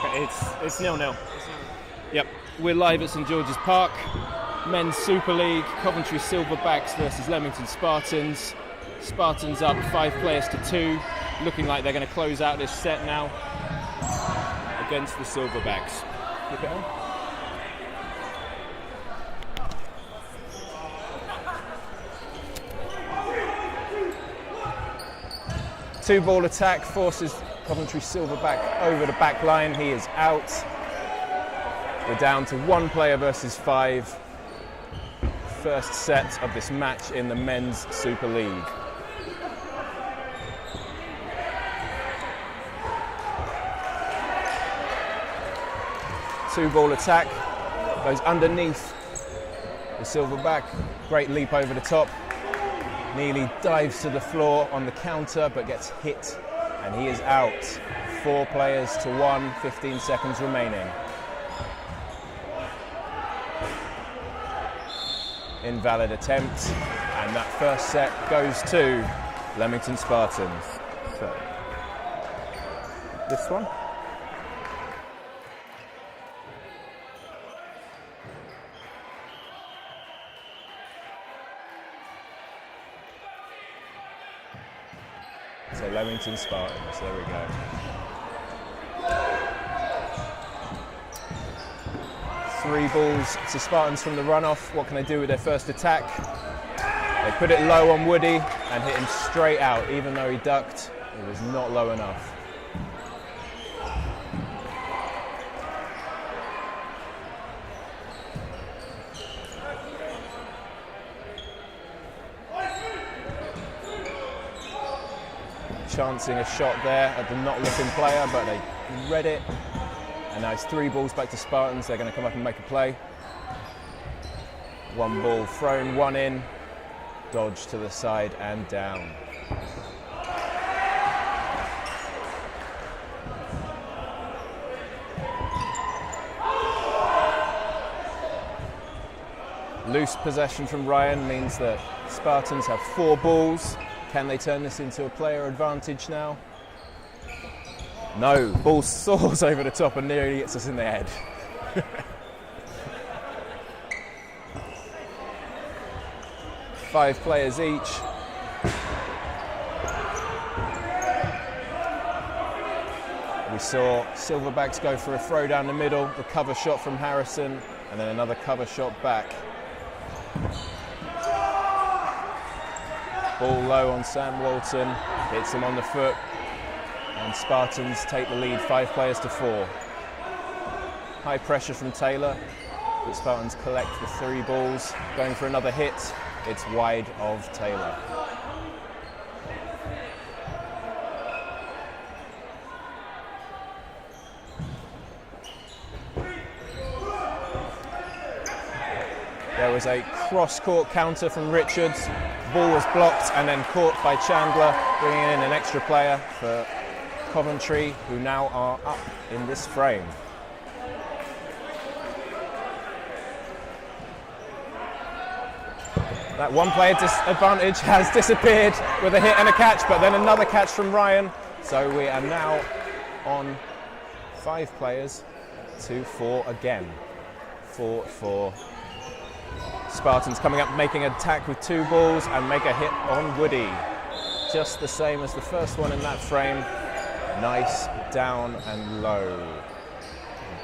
Okay, it's 0-0. Yep, we're live at St George's Park. Men's Super League, Coventry Silverbacks versus Leamington Spartans. Spartans up 5-2, looking like they're going to close out this set now against the Silverbacks. Flip it on. Two-ball attack forces Coventry Silverback over the back line. He is out. We're down to 1 player versus 5. First set of this match in the Men's Super League. Two-ball attack goes underneath the Silverback. Great leap over the top. Nearly dives to the floor on the counter but gets hit and he is out. 4 players to 1, 15 seconds remaining. Invalid attempt, and that first set goes to Leamington Spartans. So, this one. So Leamington Spartans, there we go. Three balls to Spartans from the runoff. What can they do with their first attack? They put it low on Woody and hit him straight out. Even though he ducked, it was not low enough. Chancing a shot there at the not-looking player, but they read it. And now it's 3 balls back to Spartans. They're going to come up and make a play. 1 ball thrown, 1 in. Dodge to the side and down. Loose possession from Ryan means that Spartans have 4 balls. Can they turn this into a player advantage now? No, ball soars over the top and nearly hits us in the head. 5 players each. We saw Silverbacks go for a throw down the middle, the cover shot from Harrison, and then another cover shot back. Ball low on Sam Walton, hits him on the foot. And Spartans take the lead, 5 players to 4. High pressure from Taylor, but Spartans collect the 3 balls. Going for another hit, it's wide of Taylor. There was a cross-court counter from Richards. Ball was blocked and then caught by Chandler, bringing in an extra player for Coventry, who now are up in this frame. That 1 player disadvantage has disappeared with a hit and a catch, but then another catch from Ryan. So we are now on 5 players to 4 again. 4-4. Spartans coming up, making an attack with 2 balls and make a hit on Woody. Just the same as the first one in that frame. Nice down and low.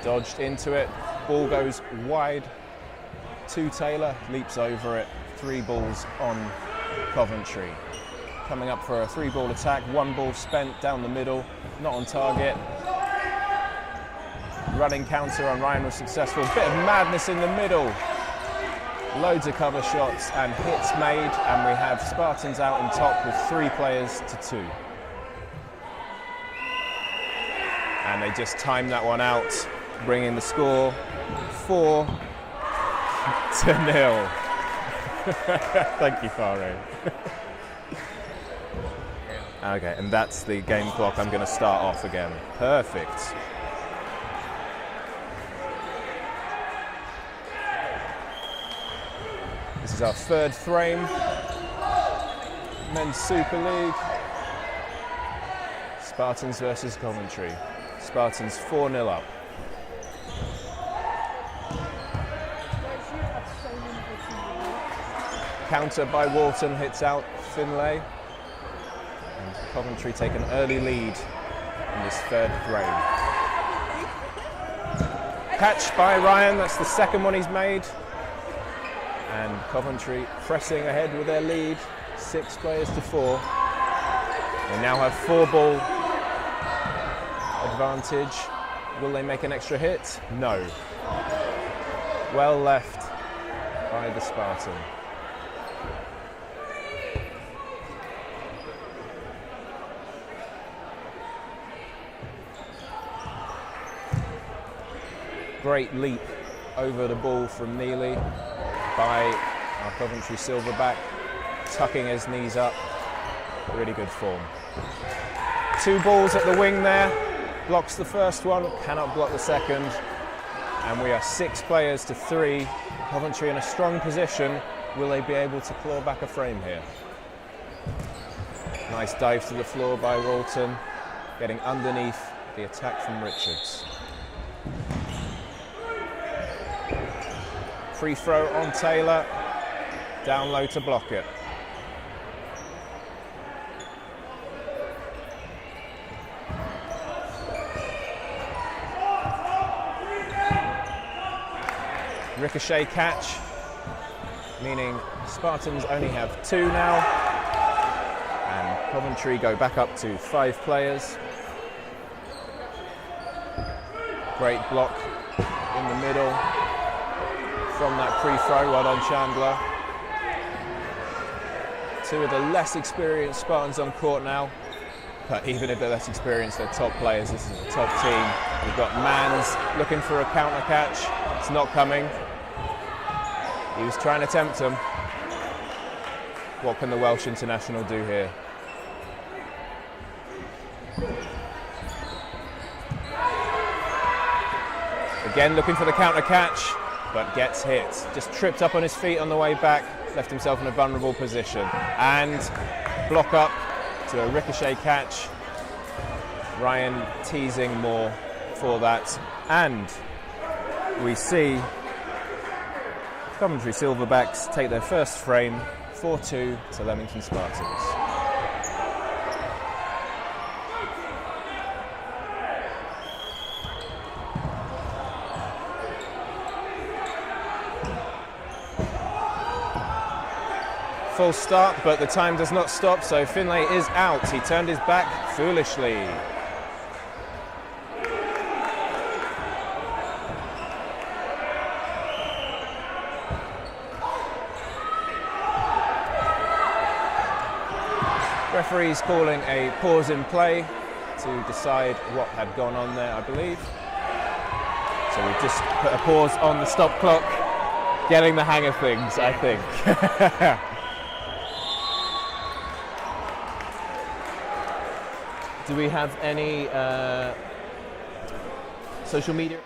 Dodged into it. Ball goes wide to Taylor. Leaps over it. 3 balls on Coventry. Coming up for a 3-ball attack. 1 ball spent down the middle. Not on target. Running counter on Ryan was successful. Bit of madness in the middle. Loads of cover shots and hits made. And we have Spartans out on top with 3 players to 2. And they just timed that one out, bringing the score 4-0. Thank you, Farouk. Okay, and that's the game clock. I'm going to start off again. Perfect. This is our 3rd frame. Men's Super League. Spartans versus Coventry. Spartans 4-0 up. counter by Walton hits out Finlay. And Coventry take an early lead in this third frame. Catch by Ryan, that's the second one he's made. And Coventry pressing ahead with their lead, 6 players to 4. They now have 4-ball advantage. Will they make an extra hit? No. Well left by the Spartan. Great leap over the ball from Neely by our Coventry Silverback, tucking his knees up. Really good form. 2 balls at the wing there. Blocks the first one, cannot block the second. And we are 6 players to 3. Coventry in a strong position. Will they be able to claw back a frame here? Nice dive to the floor by Walton, getting underneath the attack from Richards. Free throw on Taylor, down low to block it. Ricochet catch, meaning Spartans only have 2 now, and Coventry go back up to 5 players. Great block in the middle from that free throw. Well done, Chandler. 2 of the less experienced Spartans on court now, but even if they're less experienced, they're top players. This is a top team. We've got Mans looking for a counter catch. It's not coming. He was trying to tempt him. What can the Welsh international do here? Again looking for the counter catch, but gets hit. Just tripped up on his feet on the way back, left himself in a vulnerable position. And block up to a ricochet catch. Ryan teasing more for that. And we see Coventry Silverbacks take their first frame, 4-2 to Leamington Spartans. Full start, but the time does not stop, so Finlay is out. He turned his back foolishly. Referee's calling a pause in play to decide what had gone on there, I believe. So we've just put a pause on the stop clock, getting the hang of things, I think. Do we have any social media?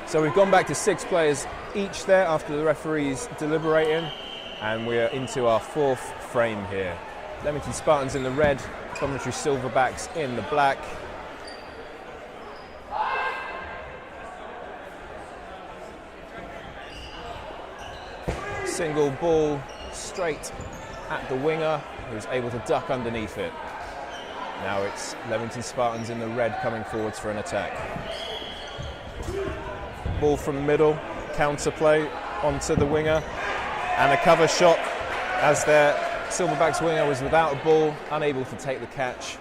So we've gone back to 6 players each there after the referees deliberating, and we're into our 4th frame here. Leamington Spartans in the red, Coventry Silverbacks in the black. Single ball straight at the winger, who's able to duck underneath it. Now it's Leamington Spartans in the red coming forwards for an attack. Ball from the middle, counter play onto the winger, and a cover shot as their Silverbacks winger was without a ball, unable to take the catch.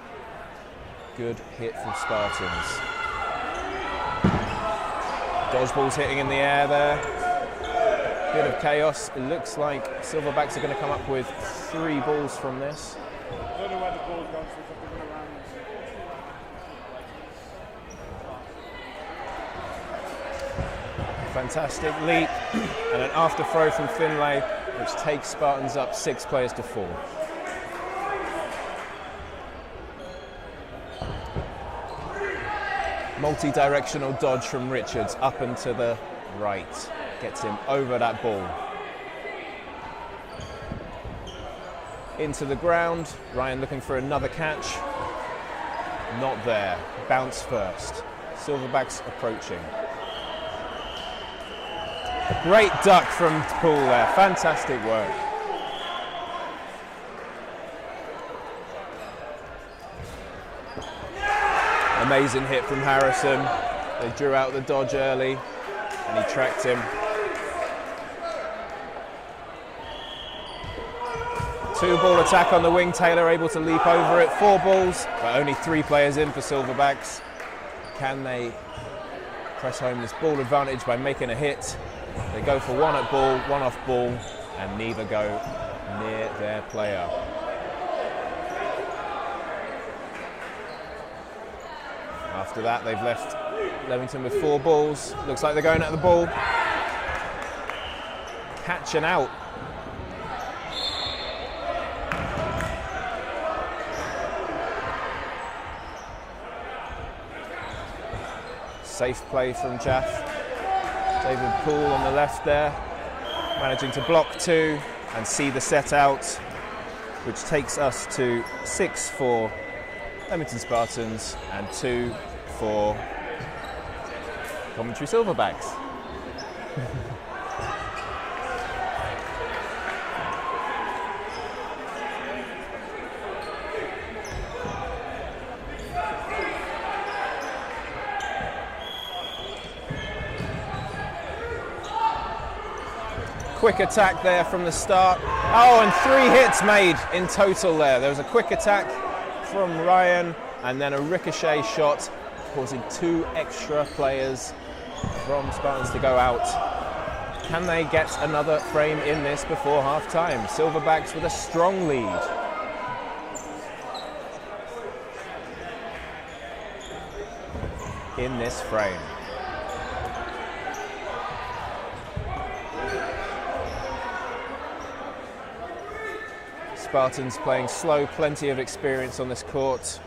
Good hit from Spartans. Dodgeball's hitting in the air there. bit of chaos. It looks like Silverbacks are going to come up with 3 balls from this. I don't know where the ball's gone, so it's going around. Fantastic leap and an after throw from Finlay, which takes Spartans up 6 players to 4. Multi-directional dodge from Richards up and to the right. Gets him over that ball. Into the ground. Ryan looking for another catch. Not there. Bounce first. Silverbacks approaching. Great duck from Poole there. Fantastic work. Amazing hit from Harrison. They drew out the dodge early and he tracked him. 2-ball attack on the wing. Taylor able to leap over it. 4 balls, but only 3 players in for Silverbacks. Can they press home this ball advantage by making a hit? They go for 1 at ball, 1 off ball, and neither go near their player. After that, they've left Leamington with 4 balls. Looks like they're going at the ball. Catch and out. Safe play from Jaff. David Poole on the left there, managing to block 2 and see the set out, which takes us to 6 for Leamington Spartans and 2 for Coventry Silverbacks. Quick attack there from the start. Oh, and 3 hits made in total there. There was a quick attack from Ryan and then a ricochet shot, causing 2 extra players from Spartans to go out. Can they get another frame in this before half time? Silverbacks with a strong lead. In this frame. Spartans playing slow, plenty of experience on this court.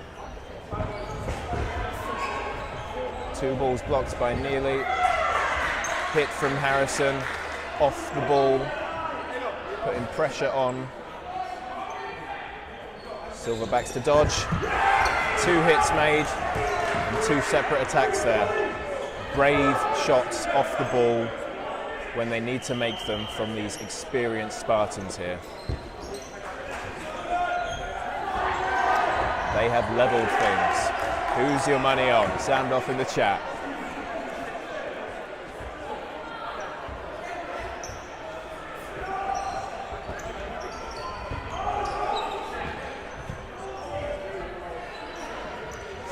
2 balls blocked by Neely. Hit from Harrison, off the ball, putting pressure on. Silverbacks to dodge. 2 hits made and 2 separate attacks there. Brave shots off the ball when they need to make them from these experienced Spartans here. They have levelled things. Who's your money on? Sound off in the chat.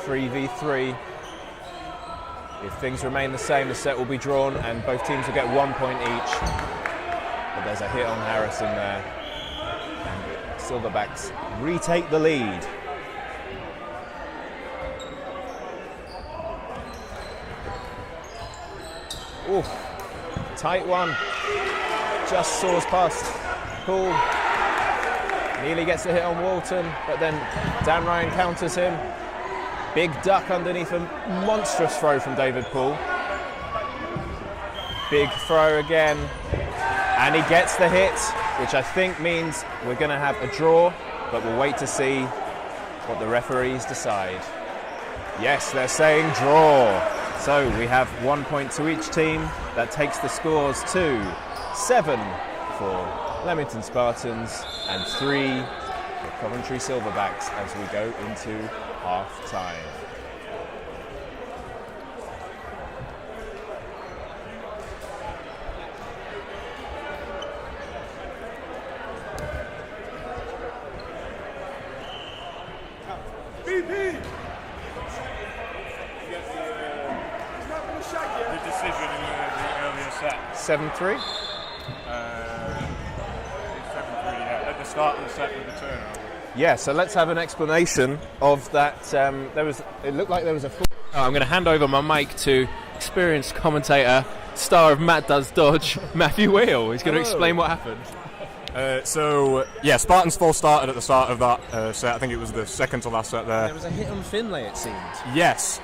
Three v 3. If things remain the same, the set will be drawn and both teams will get 1 point each. But there's a hit on Harrison there. And Silverbacks retake the lead. Ooh, tight one. Just soars past Poole. Nearly gets a hit on Walton, but then Dan Ryan counters him. Big duck underneath a monstrous throw from David Poole. Big throw again. And he gets the hit, which I think means we're going to have a draw, but we'll wait to see what the referees decide. Yes, they're saying draw. So we have 1 point to each team. That takes the scores to 7 for Leamington Spartans and 3 for Coventry Silverbacks as we go into half time. The decision in the earlier set. 7-3? It's 7-3, yeah, at the start of the set with the turnover. Yeah, so let's have an explanation of that. It looked like there was a full... I'm going to hand over my mic to experienced commentator, star of Matt Does Dodge, Matthew Wheel. He's going to explain what happened. Spartans false started at the start of that set. I think it was the second to last set there. There was a hit on Finlay, it seemed. Yes,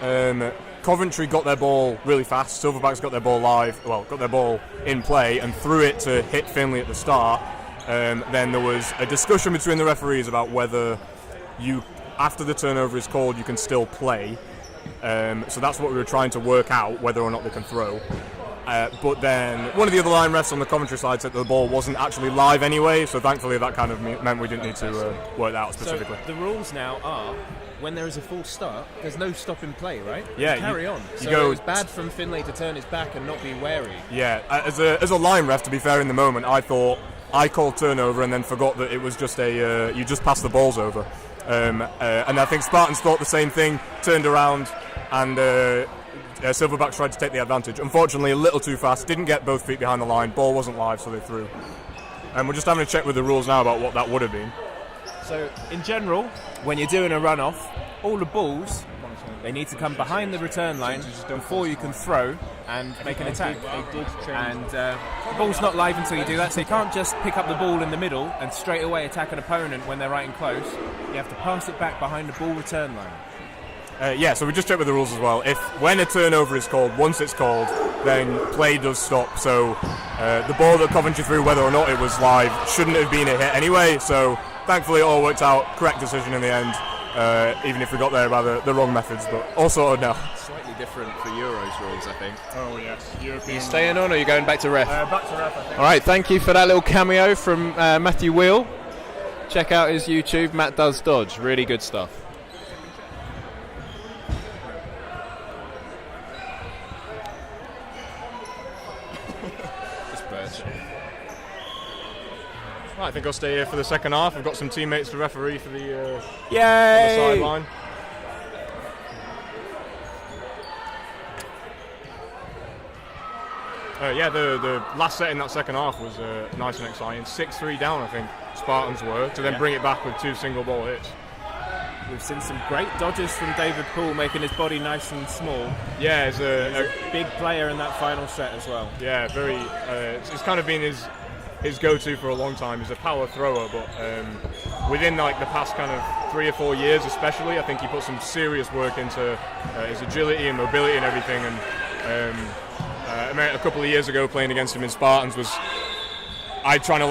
Coventry got their ball really fast. Silverbacks got their ball in play and threw it to hit Finlay at the start. Then there was a discussion between the referees about whether after the turnover is called, you can still play. So that's what we were trying to work out, whether or not they can throw. But then one of the other line refs on the Coventry side said that the ball wasn't actually live anyway, so thankfully that kind of meant we didn't need to work that out specifically. So the rules now are, when there is a full start, there's no stop in play, right? Yeah, you carry on. So it was bad from Finlay to turn his back and not be wary. Yeah, as a line ref, to be fair, in the moment, I thought I called turnover and then forgot that it was just you just passed the balls over. And I think Spartans thought the same thing, turned around, and Silverbacks tried to take the advantage. Unfortunately, a little too fast, didn't get both feet behind the line, ball wasn't live, so they threw. And we're just having a check with the rules now about what that would have been. So, in general, when you're doing a run-off, all the balls, they need to come behind the return line before you can throw and make an attack. And the ball's not live until you do that, so you can't just pick up the ball in the middle and straight away attack an opponent when they're right and close. You have to pass it back behind the ball return line. So we just checked with the rules as well. When a turnover is called, once it's called, then play does stop. So the ball that Coventry threw, whether or not it was live, shouldn't have been a hit anyway. So thankfully it all worked out. Correct decision in the end, even if we got there by the wrong methods, but all sorted now. Slightly different for Euros rules, I think. Oh, yes. European. Are you staying on or are you going back to ref? Back to ref, I think. All right, thank you for that little cameo from Matthew Wheel. Check out his YouTube, Matt Does Dodge. Really good stuff. I think I'll stay here for the second half. I've got some teammates to referee for the on the sideline. The last set in that second half was nice and exciting. 6-3 down, I think Spartans were, to then bring it back with 2 single ball hits. We've seen some great dodges from David Poole, making his body nice and small. Yeah, he's a big player in that final set as well. Yeah, very. It's kind of been his go-to for a long time. He's a power thrower, but within like the past kind of 3 or 4 years especially, I think he put some serious work into his agility and mobility and everything. And a couple of years ago playing against him in Spartans I trying to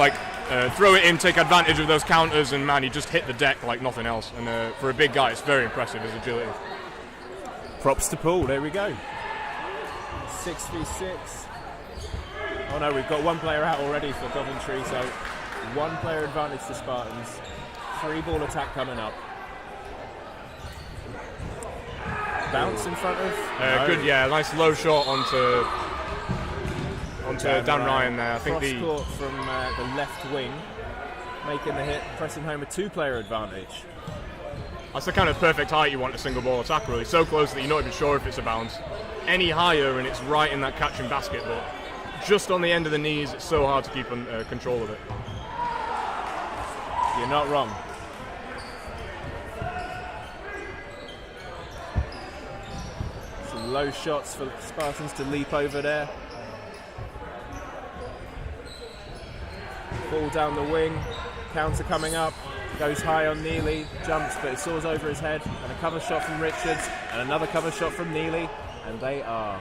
throw it in, take advantage of those counters, and man, he just hit the deck like nothing else. And for a big guy, it's very impressive, his agility. Props to Poole, there we go. 6v6. Oh no, we've got one player out already for Coventry, so 1 player advantage to Spartans. 3-ball attack coming up. Bounce in front of... Good, yeah, nice low shot onto Dan Ryan there. I think cross-court from the left wing, making the hit, pressing home a 2-player advantage. That's the kind of perfect height you want a single ball attack, really. So close that you're not even sure if it's a bounce. Any higher and it's right in that catching basket, but just on the end of the knees, it's so hard to keep control of it. You're not wrong. Some low shots for Spartans to leap over there. Ball down the wing, counter coming up, goes high on Neely, jumps but it soars over his head, and a cover shot from Richards, and another cover shot from Neely, and they are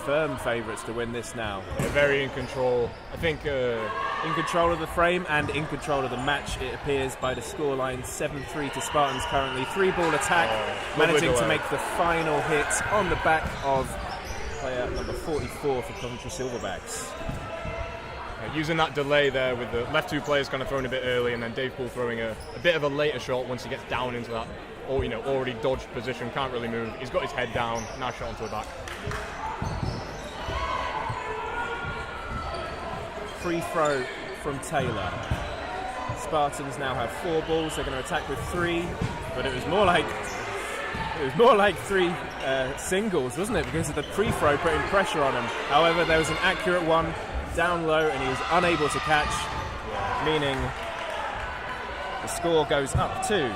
firm favourites to win this now. They're very in control. I think in control of the frame and in control of the match, it appears, by the scoreline. 7-3 to Spartans currently. 3-ball attack, managing to make the final hit on the back of player number 44 for Coventry Silverbacks. Using that delay there with the left 2 players kind of thrown a bit early, and then Dave Poole throwing a bit of a later shot once he gets down into that already dodged position, can't really move. He's got his head down, nice shot onto the back. Free throw from Taylor. Spartans now have 4 balls. They're going to attack with 3, but it was more like 3 singles, wasn't it? Because of the free throw putting pressure on them. However, there was an accurate one down low, and he was unable to catch, meaning the score goes up to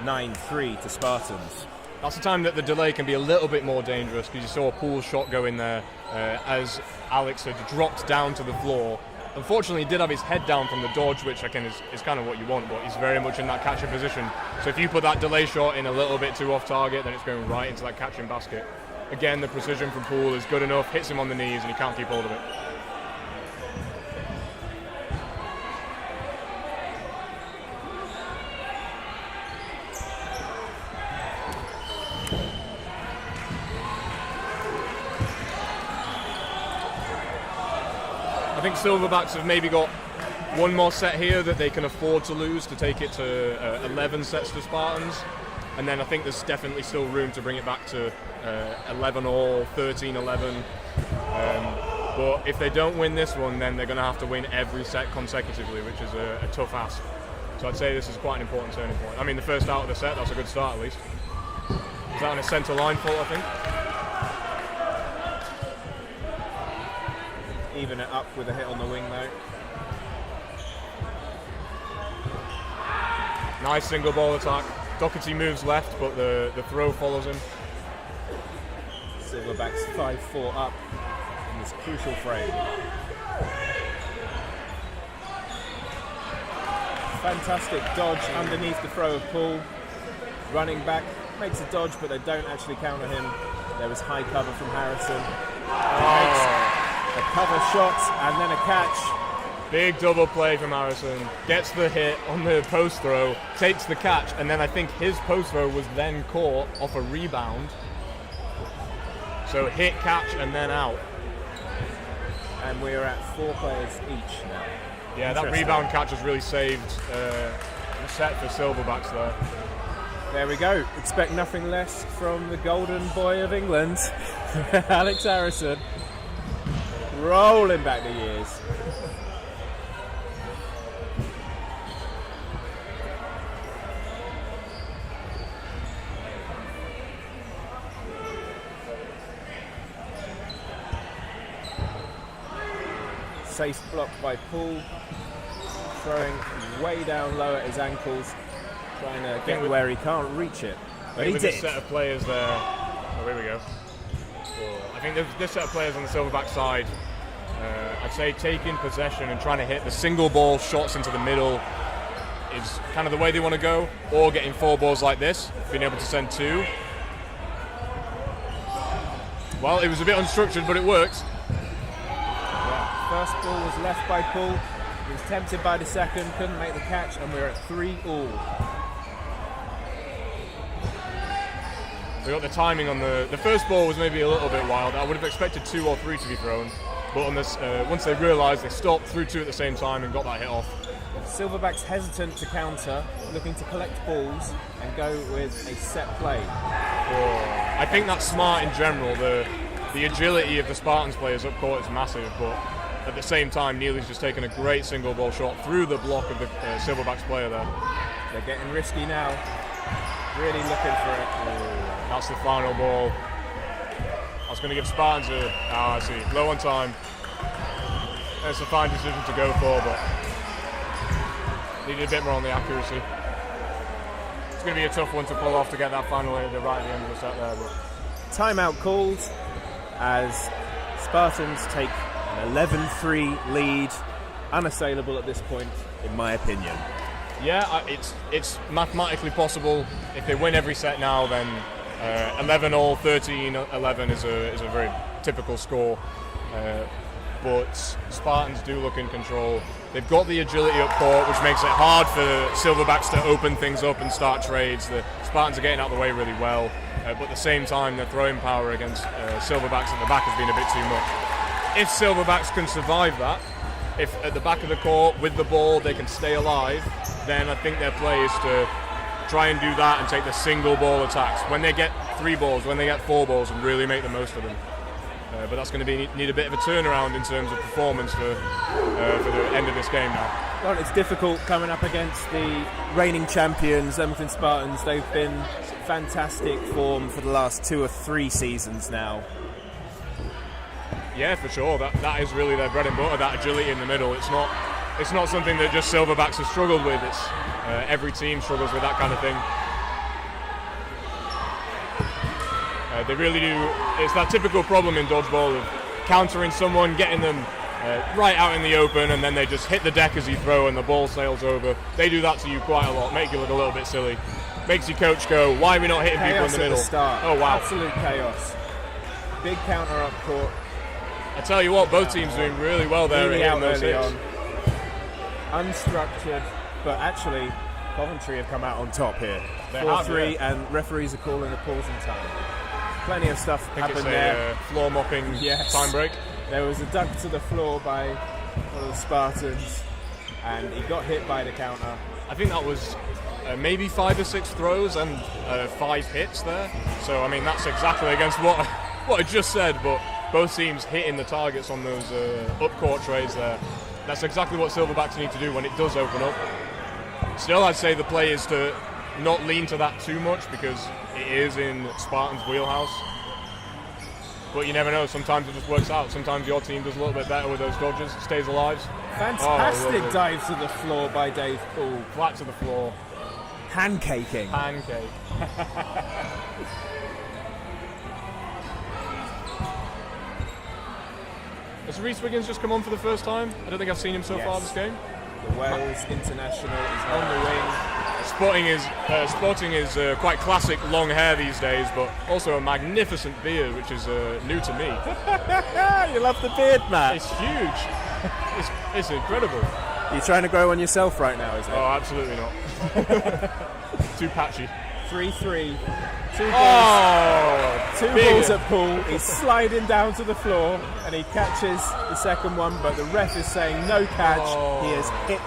9-3 to Spartans. That's the time that the delay can be a little bit more dangerous, because you saw Poole's shot go in there as Alex had dropped down to the floor. Unfortunately, he did have his head down from the dodge, which again is kind of what you want, but he's very much in that catcher position. So if you put that delay shot in a little bit too off target, then it's going right into that catching basket. Again, the precision from Poole is good enough, hits him on the knees, and he can't keep hold of it. I think Silverbacks have maybe got one more set here that they can afford to lose to take it to 11 sets to Spartans, and then I think there's definitely still room to bring it back to 11-all, 13-11. But if they don't win this one, then they're going to have to win every set consecutively, which is a tough ask. So I'd say this is quite an important turning point. I mean, the first out of the set, that's a good start at least. Is that on a centre line fault, I think? Even it up with a hit on the wing though. Nice single ball attack. Doherty moves left, but the throw follows him. Silverbacks 5-4 up in this crucial frame. Fantastic dodge underneath the throw of Poole. Running back makes a dodge, but they don't actually counter him. There was high cover from Harrison. A cover shot and then a catch. Big double play from Harrison. Gets the hit on the post throw, takes the catch, and then I think his post throw was then caught off a rebound. So hit, catch, and then out. And we're at 4 players each now. Yeah, that rebound catch has really saved the set for Silverbacks there. There we go. Expect nothing less from the golden boy of England, Alex Harrison. Rolling back the years. Safe block by Poole. Throwing way down low at his ankles. Trying to get where he can't reach it. But he did. This set of players there. Oh, here we go. I think this set of players on the Silverback side, I'd say taking possession and trying to hit the single ball shots into the middle is kind of the way they want to go, or getting 4 balls like this, being able to send 2. Well, it was a bit unstructured, but it worked. Yeah, first ball was left by Poole. He was tempted by the second, couldn't make the catch, and we're at 3-all. We got the timing on the first ball was maybe a little bit wild. I would have expected 2 or 3 to be thrown, but on this, once they realised, they stopped, threw 2 at the same time, and got that hit off. Silverbacks hesitant to counter, looking to collect balls and go with a set play. I think that's smart in general. The agility of the Spartans players up court is massive, but at the same time, Neely's just taken a great single ball shot through the block of the Silverbacks player there. They're getting risky now. Really looking for it. That's the final ball. I was going to give Spartans I see. Low on time. It's a fine decision to go for, but needed a bit more on the accuracy. It's going to be a tough one to pull off to get that final hit right at the end of the set there. But timeout called as Spartans take an 11-3 lead. Unassailable at this point, in my opinion. Yeah, it's mathematically possible. If they win every set now, then 11-all, 13-11 is a very typical score. But Spartans do look in control. They've got the agility up court, which makes it hard for Silverbacks to open things up and start trades. The Spartans are getting out of the way really well, but at the same time, their throwing power against Silverbacks at the back has been a bit too much. If Silverbacks can survive that, if at the back of the court with the ball they can stay alive, then I think their play is to try and do that and take the single ball attacks. When they get 3 balls, when they get 4 balls, and really make the most of them. But that's going to need a bit of a turnaround in terms of performance for the end of this game now. Well, it's difficult coming up against the reigning champions, Leamington Spartans. They've been fantastic form for the last 2 or 3 seasons now. Yeah, for sure. That is really their bread and butter. That agility in the middle. It's not something that just Silverbacks have struggled with. It's every team struggles with that kind of thing. They really do. It's that typical problem in dodgeball of countering someone, getting them right out in the open, and then they just hit the deck as you throw and the ball sails over. They do that to you quite a lot, make you look a little bit silly. Makes your coach go, why are we not hitting people in the middle? At the start. Oh, wow. Absolute chaos. Big counter up court. I tell you what, both teams doing really well there. Really out those early hits. on. Unstructured, but actually Coventry have come out on top here. They 4-3, have, and referees are calling a pause in time. Plenty of stuff I think happened it's there. floor mopping time break. There was a dunk to the floor by one of the Spartans, and he got hit by the counter. I think that was maybe 5 or 6 throws and 5 hits there. So I mean that's exactly against what I just said. But both teams hitting the targets on those up court trays there. That's exactly what Silverbacks need to do when it does open up. Still, I'd say the play is to not lean to that too much because it is in Spartan's wheelhouse. But you never know, sometimes it just works out. Sometimes your team does a little bit better with those dodges, stays alive. Fantastic dive to the floor by Dave Poole. Flat to the floor. Pancaking. Pancake. Has Rhys Wiggins just come on for the first time? I don't think I've seen him so far this game. The Wales international is on the wing. Sporting is quite classic long hair these days, but also a magnificent beard, which is new to me. You love the beard, Matt. It's huge. It's incredible. You're trying to grow one yourself right now, is it? Oh, absolutely not. Too patchy. 3-3. Two Big. balls at Poole. He's sliding down to the floor, and he catches the second one, but the ref is saying no catch. He has hit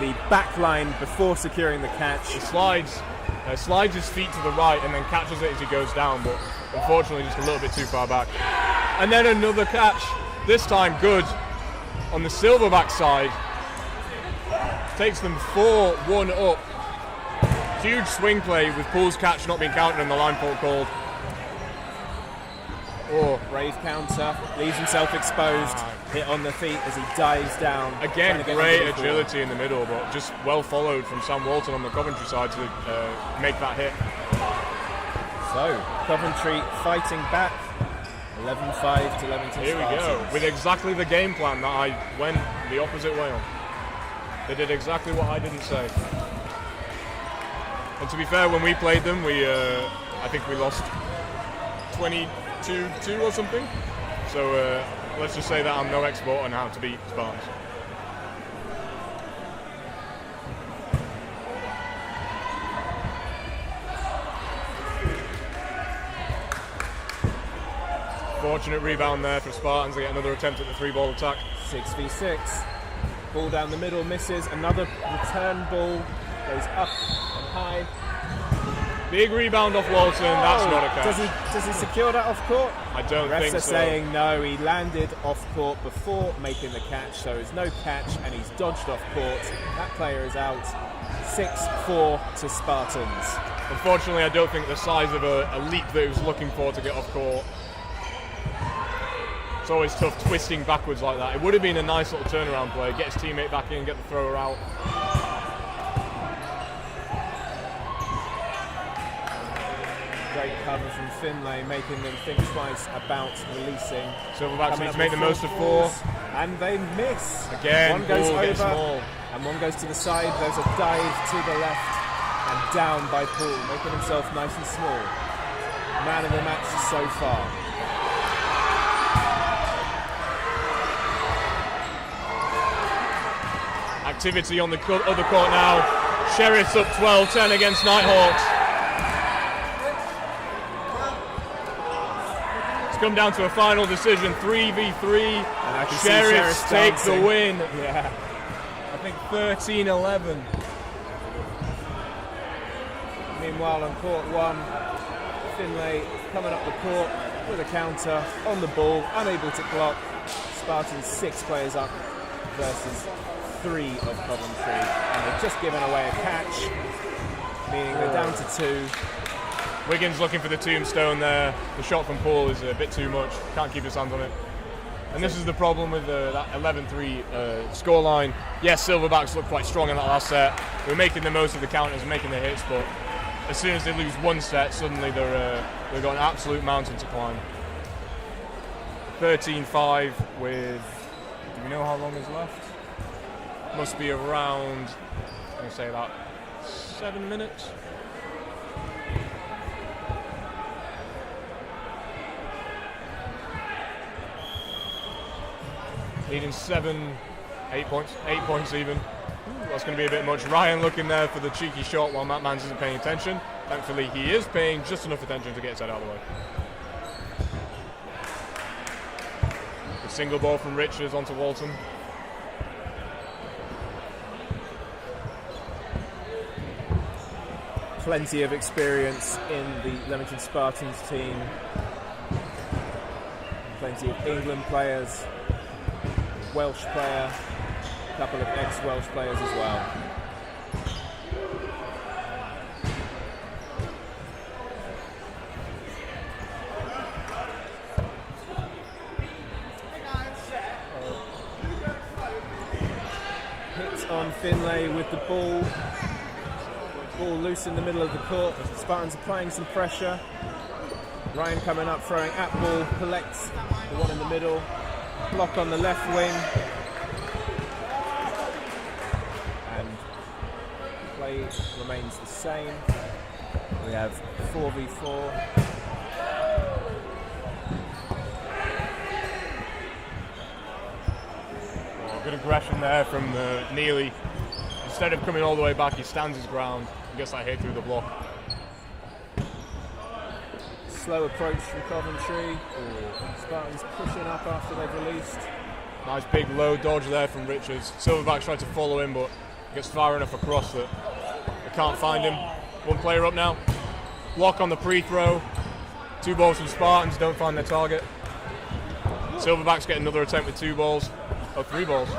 the back line before securing the catch. He slides his feet to the right and then catches it as he goes down, but unfortunately just a little bit too far back. And then another catch, this time good, on the Silverback side. Takes them 4-1 up. Huge swing play with Poole's catch not being counted and the line fault called. Oh, brave counter, leaves himself exposed, hit on the feet as he dives down. Again, great agility in the middle, but just well followed from Sam Walton on the Coventry side to make that hit. So, Coventry fighting back, 11-5 to Leamington Here we go, with exactly the game plan that I went the opposite way on. They did exactly what I didn't say. And to be fair, when we played them, I think we lost 22-2 or something. So let's just say that I'm no expert on how to beat Spartans. Fortunate rebound there for Spartans. They get another attempt at the 3-ball attack. 6v6. Ball down the middle, misses. Another return ball goes up and high. Big rebound off Walton. That's not a catch. Does he secure that off court? I don't Refs think are so. saying no. He landed off court before making the catch, so it's no catch, and he's dodged off court. That player is out. 6-4 to Spartans. Unfortunately, I don't think the size of a leap that he was looking for to get off court. It's always tough twisting backwards like that. It would have been a nice little turnaround play. Get his teammate back in, get the thrower out. Great cover from Finlay, making them think twice about releasing. Silverbacks need to make the most of 4. And they miss. Again, one goes Poole gets over, small. and one goes to the side. There's a dive to the left, and down by Poole, making himself nice and small. Man of the match so far. Activity on the other court now. Sheriffs up 12-10 against Nighthawks. It's come down to a final decision, 3v3. Sheriffs take the win. Yeah. I think 13-11. Meanwhile, on court 1, Finlay coming up the court with a counter on the ball, unable to block. Spartans 6 players up versus 3 of Coventry, and they've just given away a catch, meaning they're down to 2. Wiggins looking for the tombstone there. The shot from Poole is a bit too much. Can't keep his hands on it. And this is the problem with that 11-3 scoreline. Yes, Silverbacks look quite strong in that last set. They were making the most of the counters, making the hits, but as soon as they lose one set, suddenly they've got an absolute mountain to climb. 13-5 with, do we know how long is left? Must be around, I'm going to say about 7 minutes. Leading 8 points even. That's going to be a bit much. Ryan looking there for the cheeky shot while Matt Mans isn't paying attention. Thankfully, he is paying just enough attention to get his head out of the way. The single ball from Richards onto Walton. Plenty of experience in the Leamington Spartans team. Plenty of England players. Welsh player, a couple of ex-Welsh players as well. Hit on Finlay with the ball. Ball loose in the middle of the court. The Spartans applying some pressure. Ryan coming up, throwing at ball, collects the one in the middle. Block on the left wing, and play remains the same. We have 4v4. Good aggression there from Neely. Instead of coming all the way back, he stands his ground and gets that hit through the block. Slow approach from Coventry. Spartans pushing up after they've released. Nice big low dodge there from Richards. Silverback tried to follow him, but gets far enough across that they can't find him. One player up now. Block on the pre-throw. 2 balls from Spartans, don't find their target. Silverbacks get another attempt with 2 balls. Oh, 3 balls.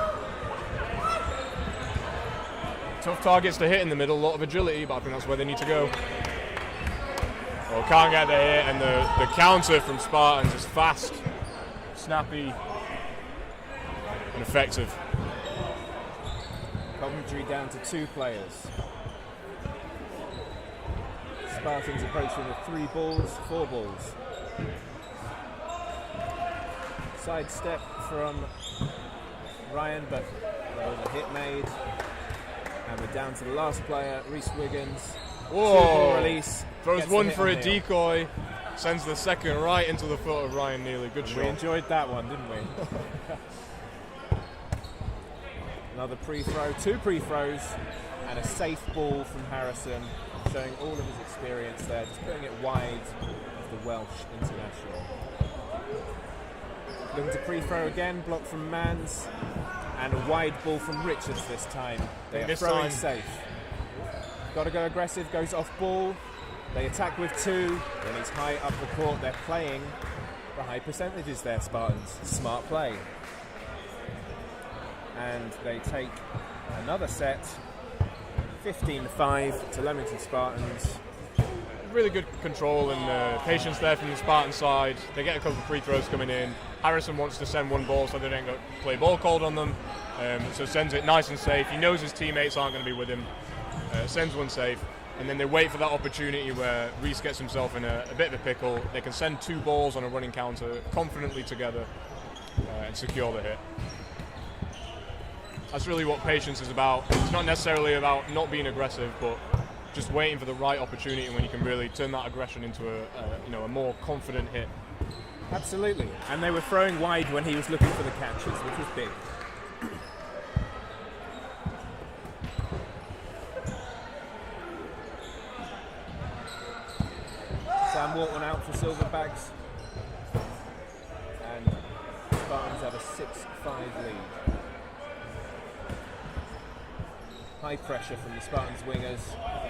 Tough targets to hit in the middle, a lot of agility, but I think that's where they need to go. Oh, can't get the hit, and the counter from Spartans is fast, snappy, and effective. Coventry down to 2 players. Spartans approaching with 3 balls, 4 balls. Side step from Ryan, but there was a hit made. And we're down to the last player, Reese Wiggins. Whoa! Release. Throws one for a decoy, sends the second right into the foot of Ryan Neely. Good shot. We enjoyed that one, didn't we? Another pre-throw, 2 pre-throws, and a safe ball from Harrison, showing all of his experience there, just putting it wide of the Welsh international. Looking to pre-throw again, block from Mans, and a wide ball from Richards this time. They are throwing safe. Got to go aggressive, goes off ball. They attack with 2, then he's high up the court. They're playing the high percentages there, Spartans. Smart play. And they take another set, 15-5 to Leamington Spartans. Really good control and patience there from the Spartan side. They get a couple of free throws coming in. Harrison wants to send 1 ball so they don't get play ball called on them. So sends it nice and safe. He knows his teammates aren't going to be with him. Sends 1 safe. And then they wait for that opportunity where Reese gets himself in a bit of a pickle. They can send 2 balls on a running counter confidently together and secure the hit. That's really what patience is about. It's not necessarily about not being aggressive, but just waiting for the right opportunity when you can really turn that aggression into a more confident hit. Absolutely. And they were throwing wide when he was looking for the catches, which was big. Sam Walton out for Silverbacks, and Spartans have a 6-5 lead. High pressure from the Spartans wingers.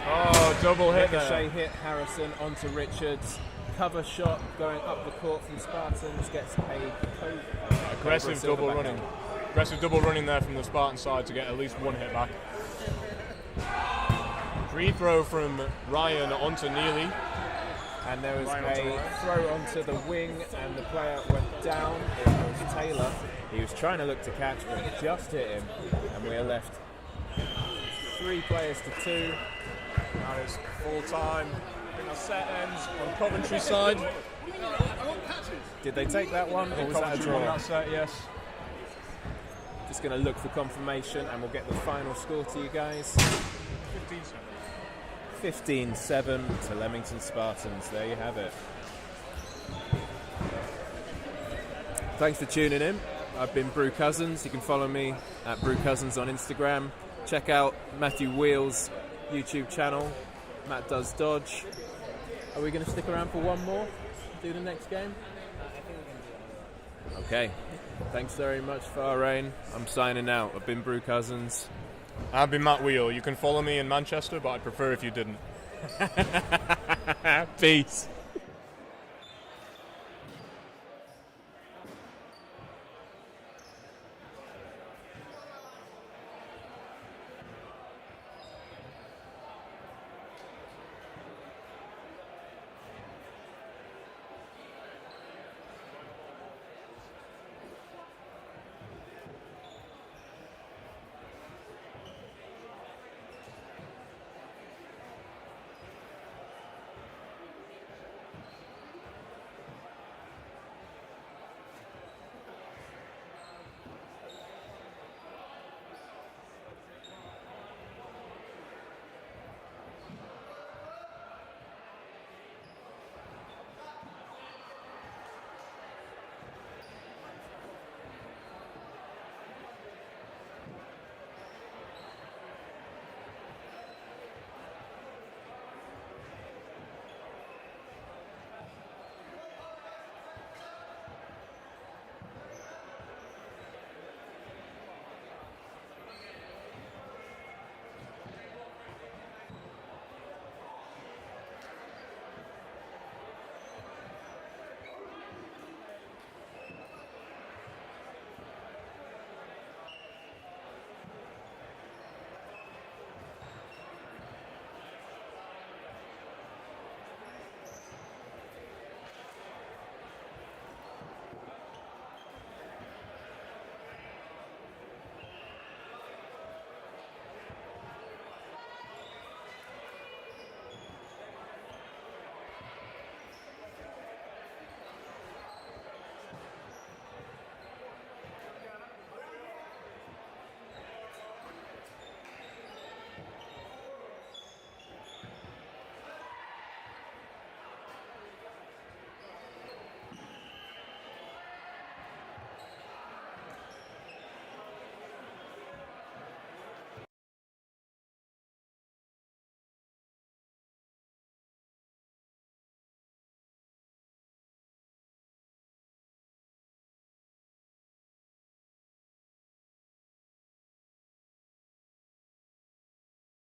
Oh, double hit there. Ricochet hit Harrison onto Richards. Cover shot going up the court from Spartans, gets paid. Aggressive double running. Aggressive double running there from the Spartan side to get at least 1 hit back. Free throw from Ryan onto Neely. And there was Ryan onto a Ryan. throw onto the wing, and the player went down. It was Taylor. He was trying to look to catch, but it just hit him. And we are left 3 players to 2. That is full time. I think our set ends on Coventry side. Did they take that one, or was that a Coventry won draw? that set, yes. Just going to look for confirmation, and we'll get the final score to you guys. 15-7. 15-7 to Leamington Spartans. There you have it. Thanks for tuning in. I've been Brew Cousins. You can follow me at Brew Cousins on Instagram. Check out Matthew Wheel's YouTube channel. Matt Does Dodge. Are we going to stick around for one more? Do the next game? Okay. Thanks very much, Farain. I'm signing out. I've been Brew Cousins. I've been Matt Wheel. You can follow me in Manchester, but I'd prefer if you didn't. Peace.